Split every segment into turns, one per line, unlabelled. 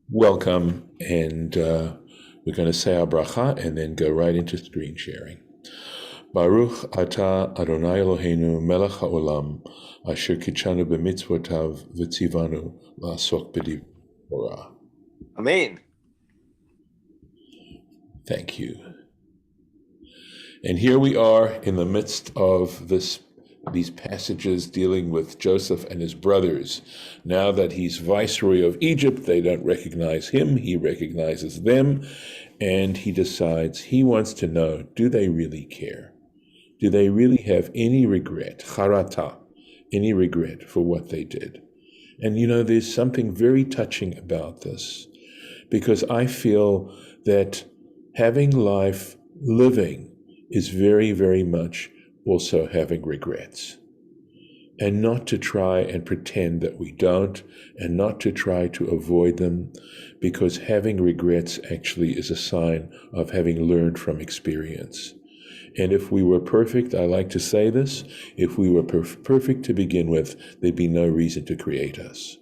Welcome, and we're going to say our bracha and then go right into screen sharing. Baruch atah Adonai Eloheinu melech haolam asher kitshanu b'mitzvotav v'tzivanu la'asok b'divrei Torah.
Amen.
Thank you. And here we are in the midst of these passages dealing with Joseph and his brothers. Now that he's viceroy of Egypt, they don't recognize him, he recognizes them, and he decides he wants to know, do they really care? Do they really have any regret, charata, any regret for what they did? And there's something very touching about this, because I feel that having life, living, is very, very much also having regrets. And not to try and pretend that we don't, and not to try to avoid them, because having regrets actually is a sign of having learned from experience. And if we were perfect, I like to say this, if we were perfect to begin with, there'd be no reason to create us.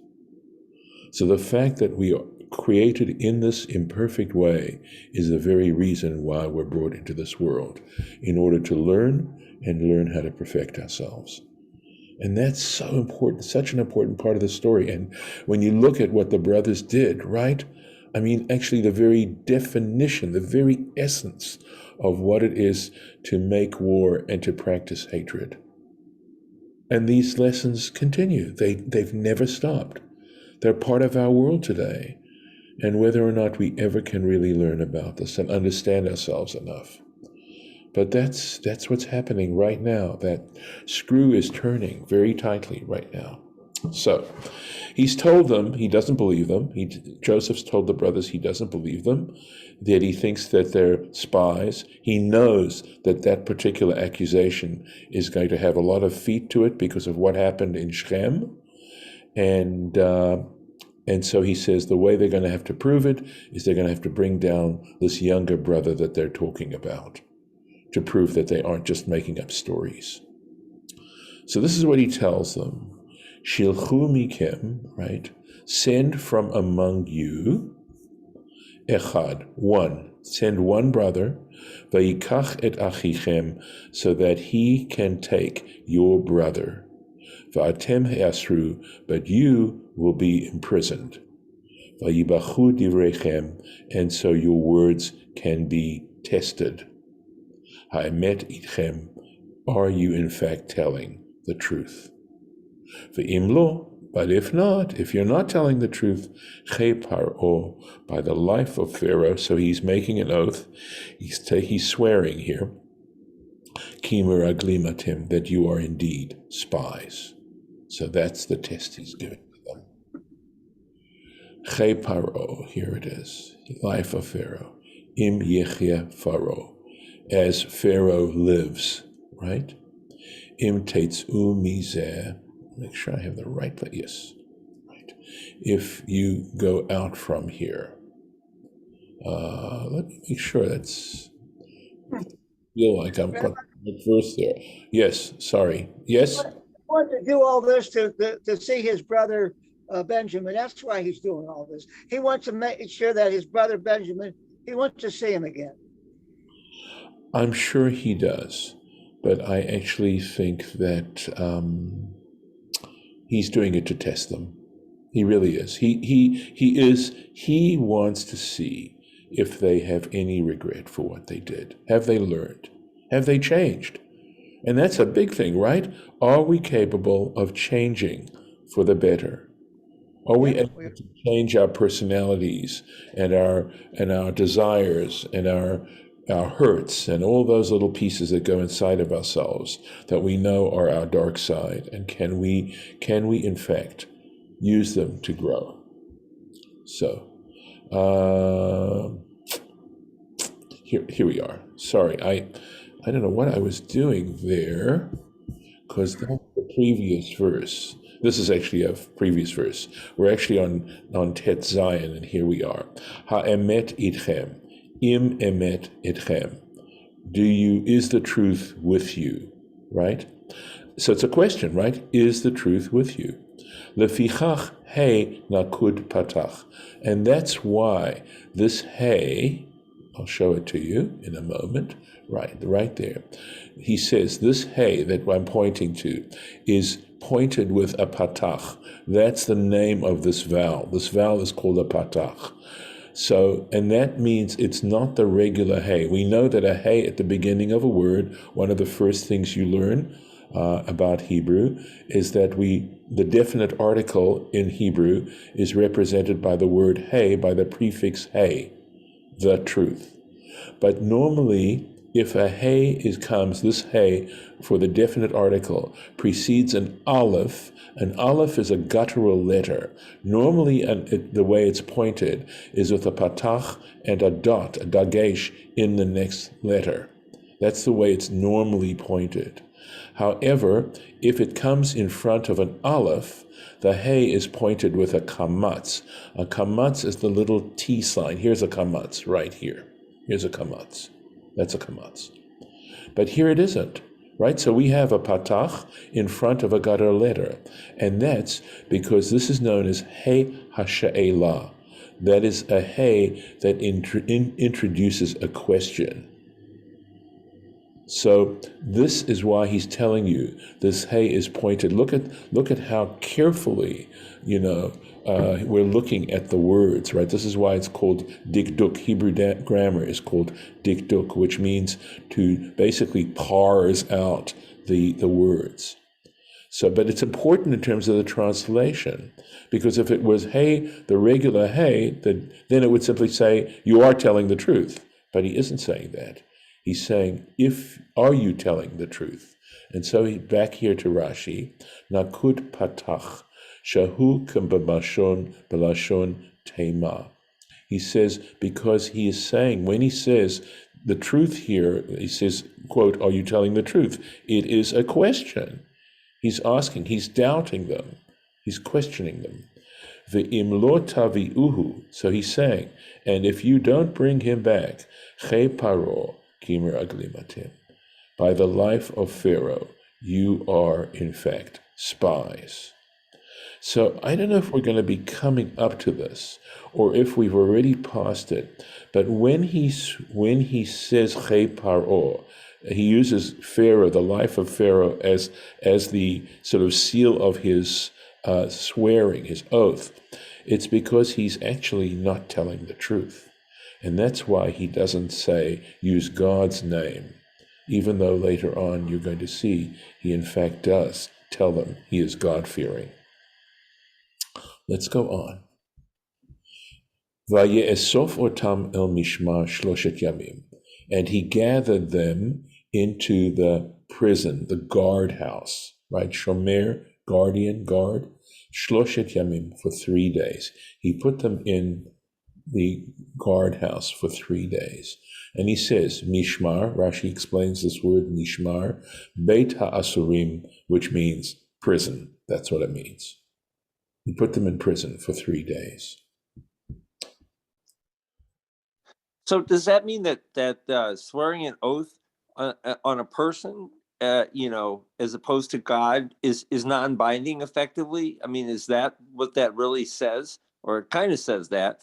So the fact that we are created in this imperfect way is the very reason why we're brought into this world, in order to learn and learn how to perfect ourselves. And that's so important, such an important part of the story. And when you look at what the brothers did, right? I mean, actually the very definition, the very essence of what it is to make war and to practice hatred. And these lessons continue. They've never stopped. They're part of our world today. And whether or not we ever can really learn about this and understand ourselves enough. But that's what's happening right now. That screw is turning very tightly right now. So he's told them he doesn't believe them. Joseph's told the brothers he doesn't believe them, that he thinks that they're spies. He knows that particular accusation is going to have a lot of feet to it because of what happened in Shechem. And so he says the way they're going to have to prove it is they're going to have to bring down this younger brother that they're talking about, to prove that they aren't just making up stories. So this is what he tells them. Shilchu mikem, right? Send from among you, echad, one. Send one brother, vayikach et achichem, so that he can take your brother. Va'atem he'asru, but you will be imprisoned. Vayibachu divrechem, and so your words can be tested. Ha'emet itchem, are you in fact telling the truth? Ve'im lo, but if not, if you're not telling the truth, che paro, by the life of Pharaoh, so he's making an oath, he's swearing here, ki meraglimatim, that you are indeed spies. So that's the test he's giving them. Che paro, here it is, life of Pharaoh, im yechia Pharaoh, as Pharaoh lives, right? Im tetzu mizeh, make sure I have the right place, yes, right. If you go out from here, let me make sure that's, feel like I'm got the verse there. Yes, sorry, yes?
He wanted to do all this to see his brother Benjamin. That's why he's doing all this. He wants to make sure that his brother Benjamin, he wants to see him again.
I'm sure he does, but I actually think that he's doing it to test them. He really is. He wants to see if they have any regret for what they did. Have they learned? Have they changed? And that's a big thing, right? Are we capable of changing for the better? Are we able to change our personalities and our desires and our hurts and all those little pieces that go inside of ourselves that we know are our dark side? And can we in fact use them to grow? So here we are. Sorry, I don't know what I was doing there, because that's the previous verse. This is actually a previous verse. We're actually on Tet Zion, and here we are. Ha'emet itchem, im emet itchem. Is the truth with you, right? So it's a question, right? Is the truth with you? Lefichach hey nakud patach. And that's why this hey, I'll show it to you in a moment, right there. He says this hey that I'm pointing to is pointed with a patach. That's the name of this vowel. This vowel is called a patach. So, and that means it's not the regular hey. We know that a hey at the beginning of a word, one of the first things you learn about Hebrew is that the definite article in Hebrew is represented by the word hey, by the prefix hey, the truth. But normally, if a hey comes, this hey for the definite article precedes an aleph. An aleph is a guttural letter. Normally, the way it's pointed is with a patach and a dot, a dagesh, in the next letter. That's the way it's normally pointed. However, if it comes in front of an aleph, the hey is pointed with a kamatz. A kamatz is the little T sign. Here's a kamatz right here. Here's a kamatz. That's a kamatz. But here it isn't, right? So we have a patach in front of a gadol letter. And that's because this is known as hey hasha'elah. That is a hey that introduces a question. So this is why he's telling you this hey is pointed. Look at how carefully, we're looking at the words, right? This is why it's called dikduk. Hebrew grammar is called dikduk, which means to basically parse out the words. So, but it's important in terms of the translation, because if it was hey, the regular hey, then it would simply say, you are telling the truth. But he isn't saying that. He's saying, are you telling the truth? And so back here to Rashi, nakud patach, shahu belashon tema. He says, because he is saying, when he says the truth here, he says, quote, are you telling the truth? It is a question. He's asking, he's doubting them. He's questioning them. Ve'im lo tavi'uhu. So he's saying, and if you don't bring him back, che paro, by the life of Pharaoh, you are in fact spies. So I don't know if we're going to be coming up to this, or if we've already passed it. But when he says Che Paro, he uses Pharaoh, the life of Pharaoh, as the sort of seal of his swearing, his oath. It's because he's actually not telling the truth. And that's why he doesn't use God's name, even though later on you're going to see he in fact does tell them he is God-fearing. Let's go on. Vaye'esof otam el mishmar shloshet yamim. And he gathered them into the prison, the guardhouse, right? Shomer, guardian, guard. Shloshet yamim, for 3 days. He put them in the guardhouse for 3 days. And he says, Mishmar, Rashi explains this word, Mishmar, Beit HaAsurim, which means prison. That's what it means. He put them in prison for 3 days.
So does that mean that swearing an oath on a person, as opposed to God, is non-binding effectively? I mean, is that what that really says? Or it kind of says that.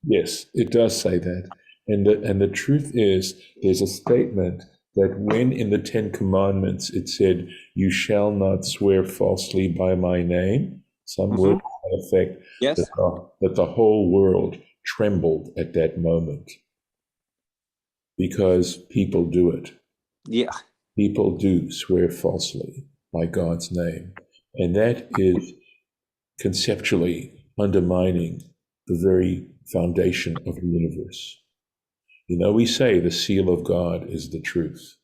Yes, it does say that. And the truth is, there's a statement that when in the 10 Commandments it said, you shall not swear falsely by my name, some word to that effect,
yes,
that the whole world trembled at that moment. Because people do it.
Yeah.
People do swear falsely by God's name. And that is conceptually undermining the very foundation of the universe. We say the seal of God is the truth.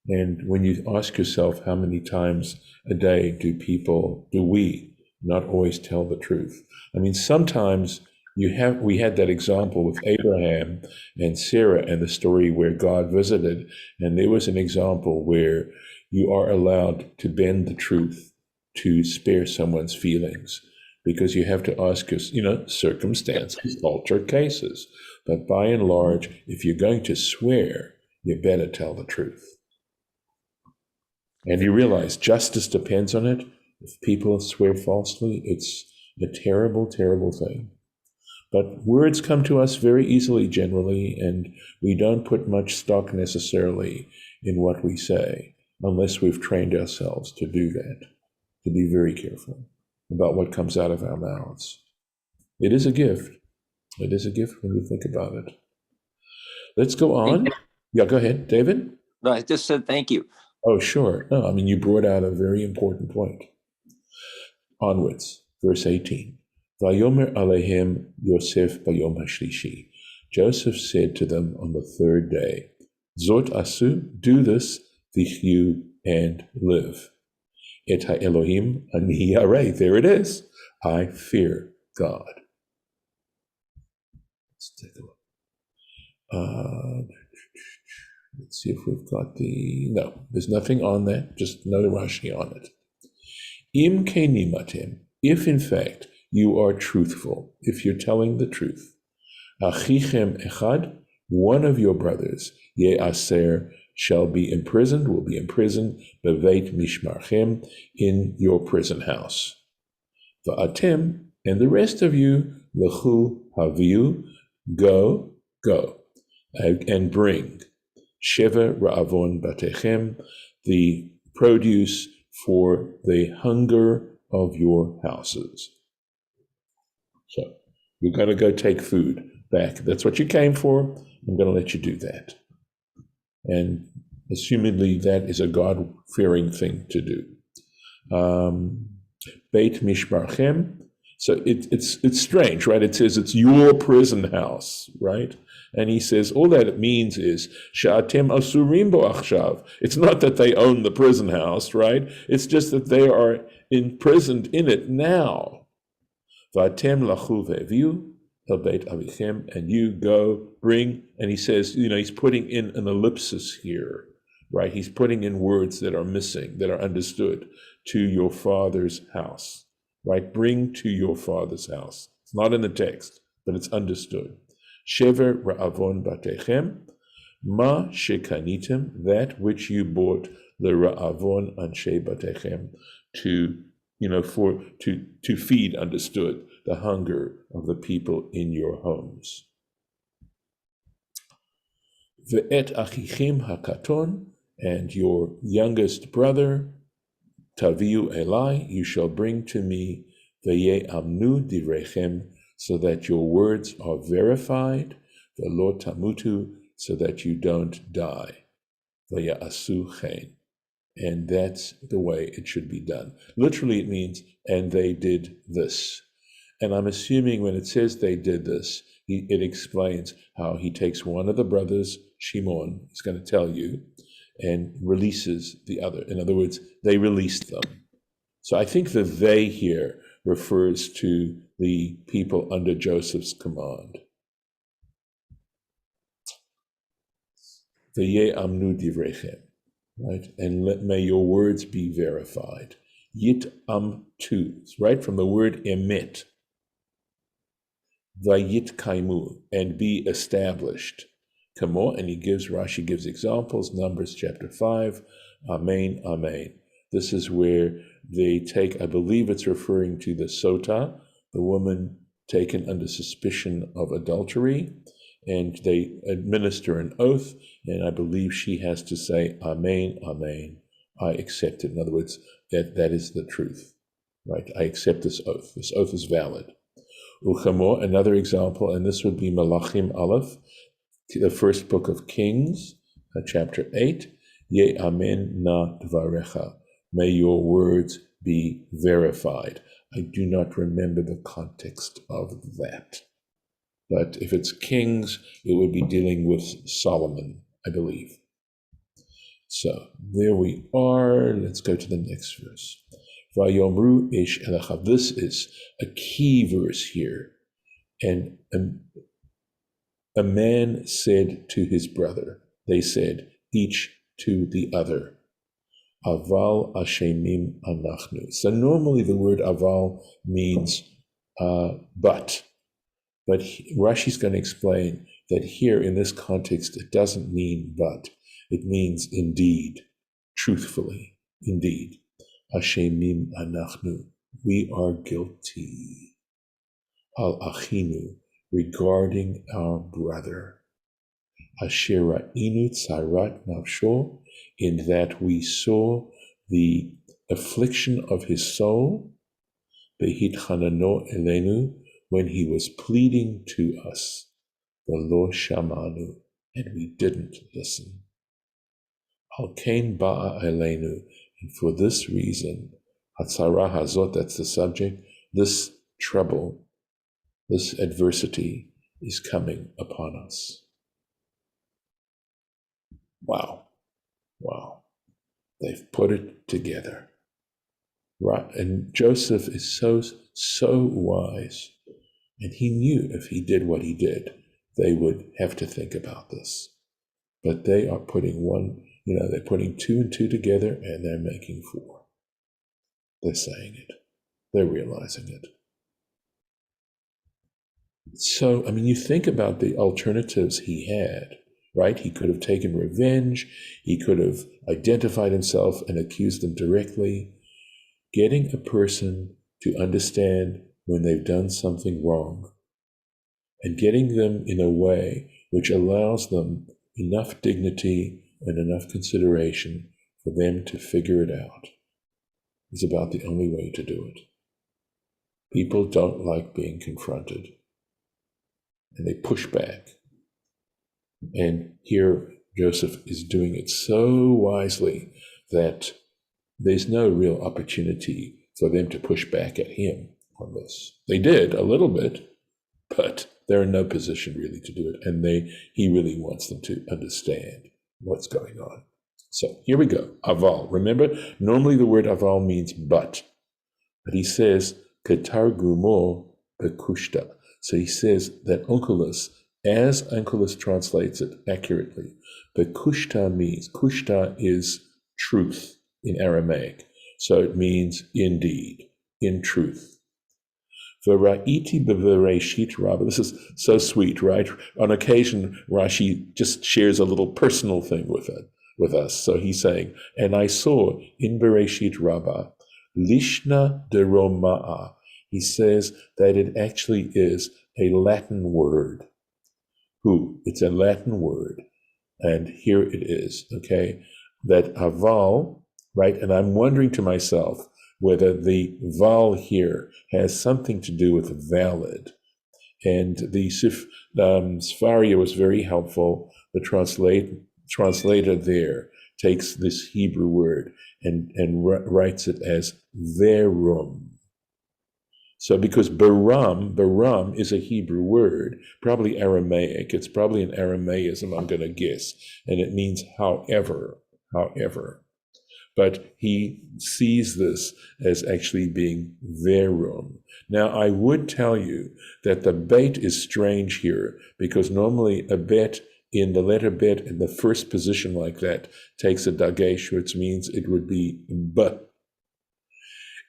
And when you ask yourself how many times a day do we not always tell the truth? I mean, sometimes we had that example with Abraham and Sarah and the story where God visited, and there was an example where you are allowed to bend the truth to spare someone's feelings, because you have to ask us, circumstances alter cases. But by and large, if you're going to swear, you better tell the truth. And you realize justice depends on it. If people swear falsely, it's a terrible, terrible thing. But words come to us very easily generally, and we don't put much stock necessarily in what we say unless we've trained ourselves to do that, to be very careful about what comes out of our mouths. It is a gift. It is a gift when you think about it. Let's go on. Yeah, go ahead, David.
No, I just said thank you.
Oh, sure. No, I mean, you brought out a very important point. Onwards, verse 18. Vayomer alehem Yosef bayom hashlishi. Joseph said to them on the third day, Zot asu, do this, vichyu, and live. Et ha'Elohim ani yareh. There it is. I fear God. Let's take a look. Let's see if we've got no, there's nothing on that, just no Rashi on it. Im kenimatem, if in fact you are truthful, if you're telling the truth, achichem echad, one of your brothers, ye'aser, shall be imprisoned, will be imprisoned, beveit mishmarchem, in your prison house. Va'atem, and the rest of you, lechu haviu, go, and bring Sheva Ra'avon Batechem, the produce for the hunger of your houses. So you're going to go take food back. That's what you came for. I'm going to let you do that. And assumedly that is a God-fearing thing to do. Beit Mishmarchem. So it's strange, right? It says it's your prison house, right? And he says all that it means is Sha'atem asurim bo achshav. It's not that they own the prison house, right? It's just that they are imprisoned in it now. Va'atem lachu ve'viu el beit avichem, and you go bring. And he says, he's putting in an ellipsis here, right? He's putting in words that are missing, that are understood, to your father's house. Right, bring to your father's house. It's not in the text, but it's understood. Shever ra'avon batechem, ma shekanitem, that which you bought the ra'avon anshe batechem, to feed, understood, the hunger of the people in your homes. Ve'et achichim hakaton, and your youngest brother, Taviu Elai, you shall bring to me, Veye amnu divrechem, so that your words are verified, Velo tamutu, so that you don't die, Veye asu chen. And that's the way it should be done. Literally it means, and they did this. And I'm assuming when it says they did this, it explains how he takes one of the brothers, Shimon, he's going to tell you, and releases the other. In other words, they released them. So I think the they here refers to the people under Joseph's command. V'yeh amnu divrechem, right? And may your words be verified. Yit amtu, right? From the word emit. Vayit kaimu, and be established. And Rashi gives examples, Numbers chapter 5, Amen, Amen. This is where they take, I believe it's referring to the sota, the woman taken under suspicion of adultery, and they administer an oath, and I believe she has to say, Amen, Amen, I accept it. In other words, that is the truth, right? I accept this oath. This oath is valid. Uchamo, another example, and this would be Malachim Aleph, the first book of Kings, chapter 8, Ye amen na dvarecha, may your words be verified. I do not remember the context of that. But if it's Kings, it would be dealing with Solomon, I believe. So there we are. Let's go to the next verse. Vayomru ish elachav. This is a key verse here. And a man said to his brother, they said, each to the other, Aval Ashemim Anachnu. So normally the word aval means but Rashi's going to explain that here in this context it doesn't mean but, it means indeed, truthfully, indeed. Ashemim anachnu, we are guilty. Al achinu, regarding our brother. Asher ra'inu tzarat nafsho, in that we saw the affliction of his soul, behitchanano elenu, when he was pleading to us, v'lo shamanu, and we didn't listen. Al kain ba'a elenu, and for this reason, hatzara hazot, that's the subject, this trouble, this adversity is coming upon us. Wow. Wow. They've put it together. Right. And Joseph is so wise. And he knew if he did what he did, they would have to think about this. But they are putting they're putting 2 and 2 together, and they're making 4. They're saying it. They're realizing it. So, you think about the alternatives he had, right? He could have taken revenge. He could have identified himself and accused them directly. Getting a person to understand when they've done something wrong and getting them in a way which allows them enough dignity and enough consideration for them to figure it out is about the only way to do it. People don't like being confronted, and they push back. And here Joseph is doing it so wisely that there's no real opportunity for them to push back at him on this. They did a little bit, but they're in no position really to do it. And he really wants them to understand what's going on. So here we go. Aval. Remember, normally the word aval means but he says ketargumo bekushta. So he says that Onkelos, as Onkelos translates it accurately, bekushta means, kushta is truth in Aramaic. So it means indeed, in truth. V'ra'iti b'Bereshit Rabbah. This is so sweet, right? On occasion, Rashi just shares a little personal thing with us. So he's saying, and I saw in Bereshit Rabbah, Lishna de Roma'a. He says that it actually is a Latin word. It's a Latin word. And here it is, okay? That aval, right? And I'm wondering to myself whether the val here has something to do with valid. And the Sfaria was very helpful. The translator there takes this Hebrew word and writes it as verum. So because baram is a Hebrew word, probably Aramaic. It's probably an Aramaism, I'm going to guess. And it means however. But he sees this as actually being verum. Now, I would tell you that the bet is strange here, because normally a bet in the letter bet in the first position like that takes a dagesh, which means it would be b.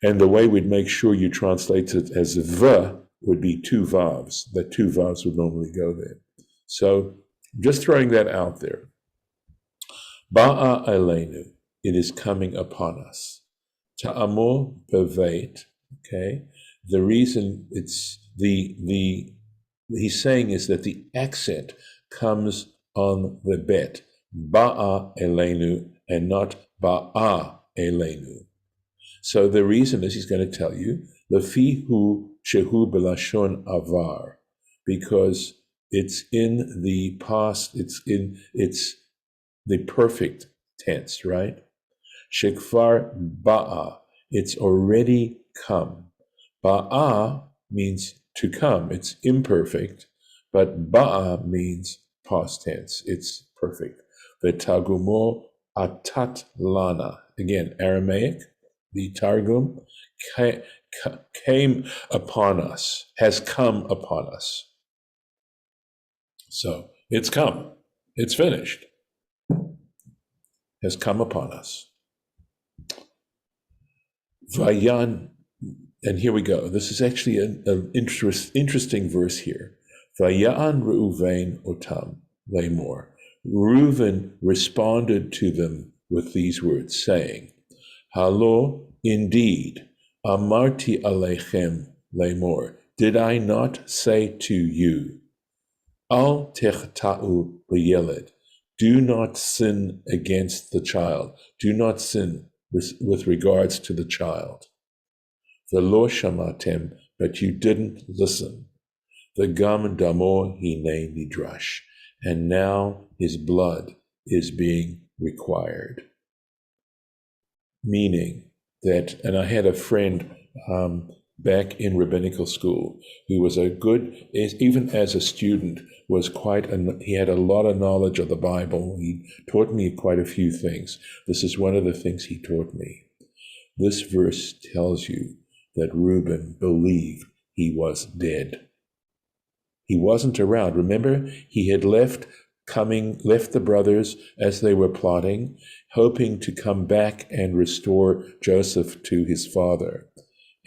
And the way we'd make sure you translate it as v would be 2 vavs. The 2 vavs would normally go there. So just throwing that out there. Ba'a aleinu, it is coming upon us. Ta'amo beveit, okay? The reason it's he's saying is that the accent comes on the bet, ba'a aleinu, and not ba'a aleinu. So the reason is he's going to tell you, lefihu shehu belashon avar, because it's in the past, it's the perfect tense, right? Shekvar ba'a, it's already come. Ba'a means to come, it's imperfect, but ba'a means past tense, it's perfect. V'tagumo atat lana, again, Aramaic. The Targum came upon us, has come upon us. So it's come, it's finished, has come upon us. Vayan, and here we go. This is actually an interesting verse here. Vayan Reuven otam lemor. Reuven responded to them with these words, saying, Halo indeed, amarti alechem lemor, did I not say to you, al techta'u b'yeled, do not sin against the child, do not sin with regards to the child. V'lo shamatem, but you didn't listen. V'gam damo hine nidrash, and now his blood is being required. Meaning that, and I had a friend back in rabbinical school who was a good, even as a student, was he had a lot of knowledge of the Bible. He taught me quite a few things. This is one of the things he taught me. This verse tells you that Reuben believed he was dead. He wasn't around. Remember, he had left the brothers as they were plotting, hoping to come back and restore Joseph to his father.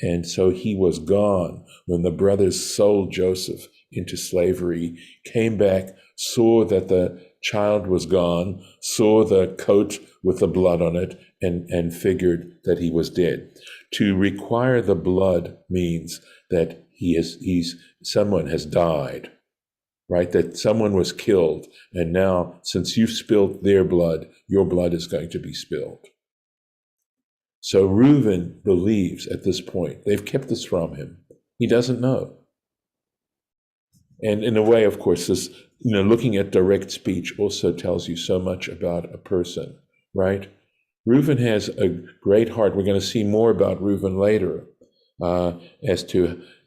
And so he was gone when the brothers sold Joseph into slavery, came back, saw that the child was gone, saw the coat with the blood on it, and figured that he was dead. To require the blood means that someone has died, right? That someone was killed, and now, since you've spilled their blood, your blood is going to be spilled. So Reuben believes at this point, they've kept this from him. He doesn't know. And in a way, of course, this, looking at direct speech also tells you so much about a person, right? Reuben has a great heart. We're going to see more about Reuben later,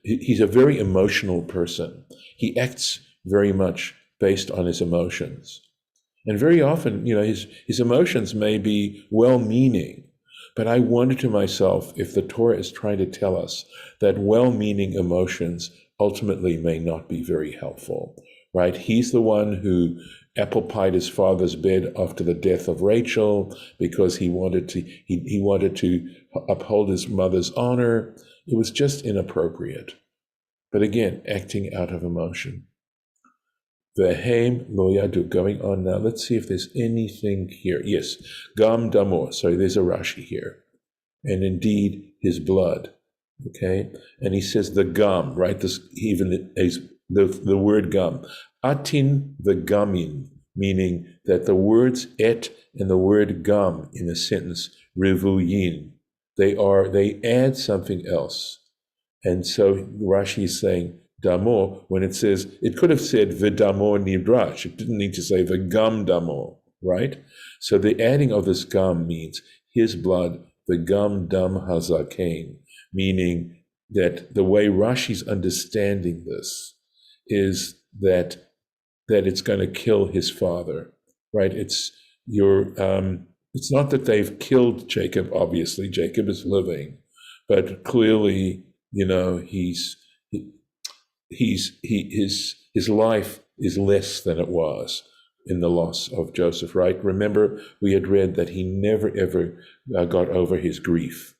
he's a very emotional person. He acts very much based on his emotions. And very often, his emotions may be well-meaning, but I wonder to myself if the Torah is trying to tell us that well-meaning emotions ultimately may not be very helpful, right? He's the one who apple-pied his father's bed after the death of Rachel because he wanted to uphold his mother's honor. It was just inappropriate. But again, acting out of emotion. Vehem lo yadu, going on now. Let's see if there's anything here. Yes, gam damo. Sorry, there's a Rashi here. And indeed, his blood. Okay? And he says the gam, right? This even is the word gam. Atin the gamin, meaning that the words et and the word gam in a sentence, revuyin, they add something else. And so Rashi is saying damo, when it says, it could have said v'damo nidrash. It didn't need to say v'gam damo, right? So the adding of this gam means his blood, the gam dam hazakein, meaning that the way Rashi's understanding this is that it's going to kill his father, right? It's not that they've killed Jacob. Obviously, Jacob is living, but clearly, his life is less than it was in the loss of Joseph, right? Remember, we had read that he never ever got over his grief.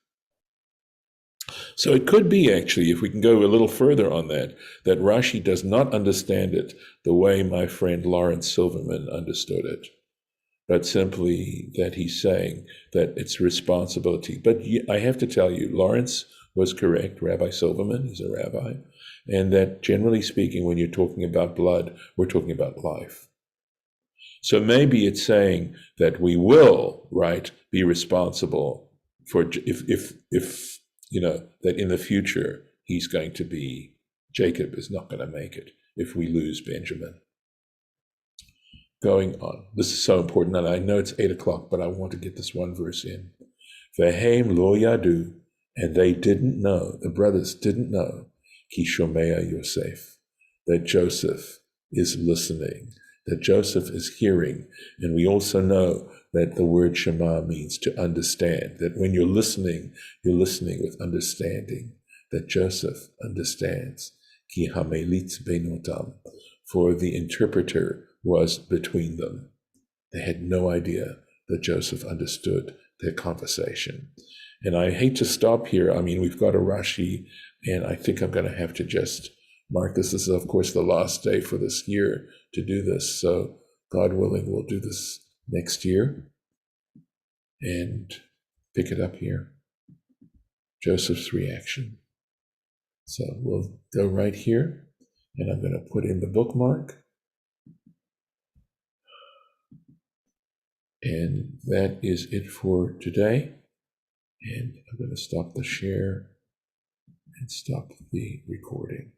So it could be, actually, if we can go a little further on that Rashi does not understand it the way my friend Lawrence Silverman understood it, but simply that he's saying that it's responsibility. But I have to tell you, Lawrence was correct. Rabbi Silverman is a rabbi, and that generally speaking, when you're talking about blood, we're talking about life. So maybe it's saying that we will, right, be responsible for if that in the future Jacob is not going to make it if we lose Benjamin. Going on. This is so important, and I know it's 8:00, but I want to get this one verse in. Vehem lo yadu, and they didn't know, the brothers didn't know, ki shomea Yosef, that Joseph is listening, that Joseph is hearing. And we also know that the word Shema means to understand, that when you're listening with understanding, that Joseph understands. Ki hamelitz beinotam, for the interpreter was between them. They had no idea that Joseph understood their conversation. And I hate to stop here. I mean, we've got a Rashi, and I think I'm going to have to just mark this. This is, of course, the last day for this year to do this. So God willing, we'll do this next year and pick it up here. Joseph's reaction. So we'll go right here, and I'm going to put in the bookmark. And that is it for today. And I'm going to stop the share and stop the recording.